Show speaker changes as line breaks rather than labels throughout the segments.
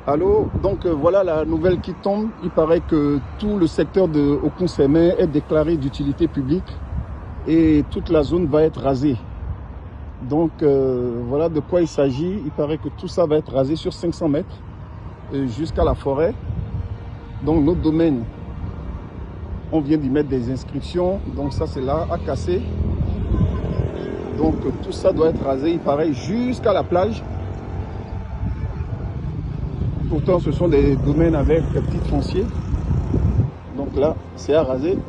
Allô, donc voilà la nouvelle qui tombe. Il paraît que tout le secteur de Okounsémé est déclaré d'utilité publique et toute la zone va être rasée. Donc voilà de quoi il s'agit. Il paraît que tout ça va être rasé sur 500 mètres jusqu'à la forêt. Donc notre domaine, on vient d'y mettre des inscriptions. Donc ça c'est là à casser. Donc tout ça doit être rasé, il paraît, jusqu'à la plage. Pourtant, ce sont des domaines avec des petits fonciers. Donc là, c'est à raser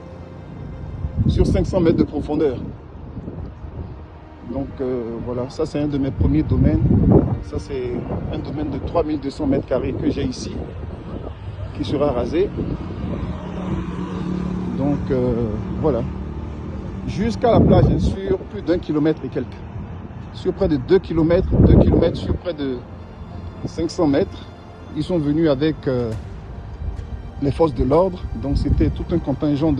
sur 500 mètres de profondeur. Donc voilà, ça c'est un de mes premiers domaines. Ça c'est un domaine de 3200 mètres carrés que j'ai ici, qui sera rasé. Donc voilà, jusqu'à la plage, hein, sur plus d'1 kilomètre et quelques. Sur près de 2 km, sur près de 500 mètres. Ils sont venus avec les forces de l'ordre. Donc c'était tout un contingent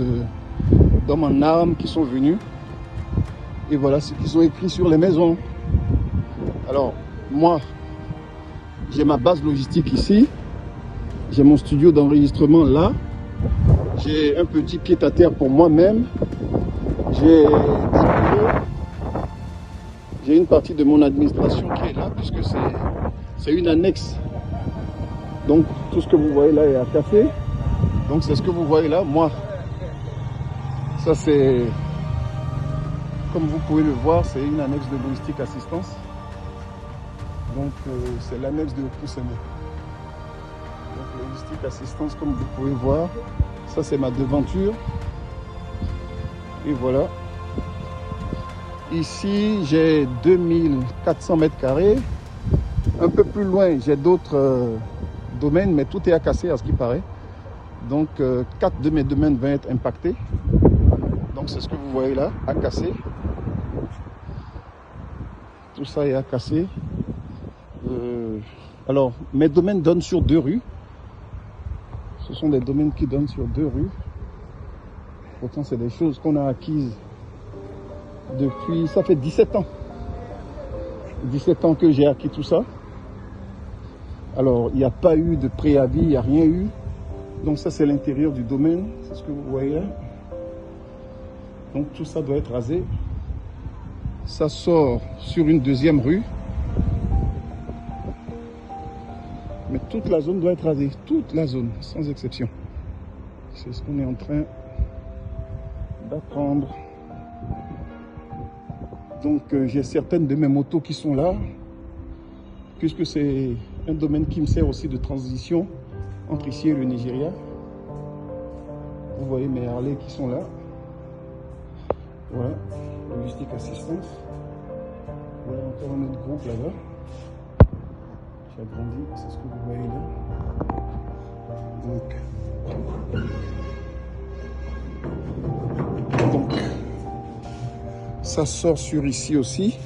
d'hommes en armes qui sont venus. Et voilà ce qu'ils ont écrit sur les maisons. Alors moi, j'ai ma base logistique ici. J'ai mon studio d'enregistrement là. J'ai un petit pied-à-terre pour moi-même. J'ai des bureaux. J'ai une partie de mon administration qui est là, puisque c'est une annexe. Donc tout ce que vous voyez là est à casser. Donc c'est ce que vous voyez là. Moi, ça c'est, comme vous pouvez le voir, c'est une annexe de logistique assistance. Donc c'est l'annexe de Okounsémé. Donc logistique assistance, comme vous pouvez voir, ça c'est ma devanture. Et voilà. Ici j'ai 2400 mètres carrés. Un peu plus loin, j'ai d'autres domaines, mais tout est à casser à ce qui paraît. Donc 4 de mes domaines vont être impactés. Donc c'est ce que vous voyez là, à casser. Tout ça est à casser. Alors mes domaines donnent sur 2 rues. Ce sont des domaines qui donnent sur 2 rues. Pourtant c'est des choses qu'on a acquises depuis, ça fait 17 ans. 17 ans que j'ai acquis tout ça. Alors, il n'y a pas eu de préavis, il n'y a rien eu. Donc ça, c'est l'intérieur du domaine. C'est ce que vous voyez là. Donc tout ça doit être rasé. Ça sort sur une deuxième rue. Mais toute la zone doit être rasée. Toute la zone, sans exception. C'est ce qu'on est en train d'apprendre. Donc j'ai certaines de mes motos qui sont là. Puisque c'est un domaine qui me sert aussi de transition entre ici et le Nigeria. Vous voyez mes Harley qui sont là. Voilà, logistique assistance. Voilà encore un autre groupe là-bas. J'ai agrandi, c'est ce que vous voyez là. Donc, ça sort sur ici aussi.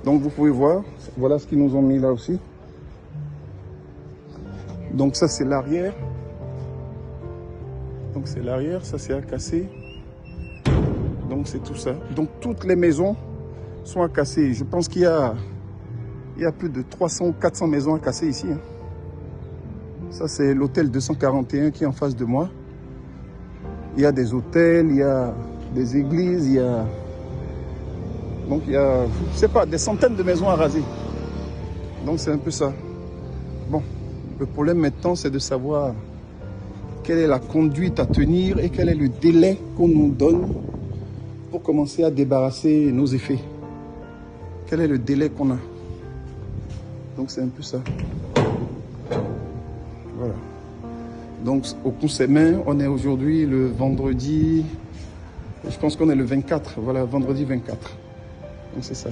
Donc vous pouvez voir, voilà ce qu'ils nous ont mis là aussi. Donc ça c'est l'arrière. Donc c'est l'arrière, ça c'est à casser. Donc c'est tout ça. Donc toutes les maisons sont à casser. Je pense qu'il y a plus de 300 ou 400 maisons à casser ici. Hein. Ça c'est l'hôtel 241 qui est en face de moi. Il y a des hôtels, il y a des églises, il y a... Donc il y a, je sais pas, des centaines de maisons à raser. Donc c'est un peu ça. Bon, le problème maintenant c'est de savoir quelle est la conduite à tenir et quel est le délai qu'on nous donne pour commencer à débarrasser nos effets. Quel est le délai qu'on a? Donc c'est un peu ça. Voilà. Donc Okounsémé, on est aujourd'hui le vendredi, je pense qu'on est le 24, voilà, vendredi 24. Donc c'est ça.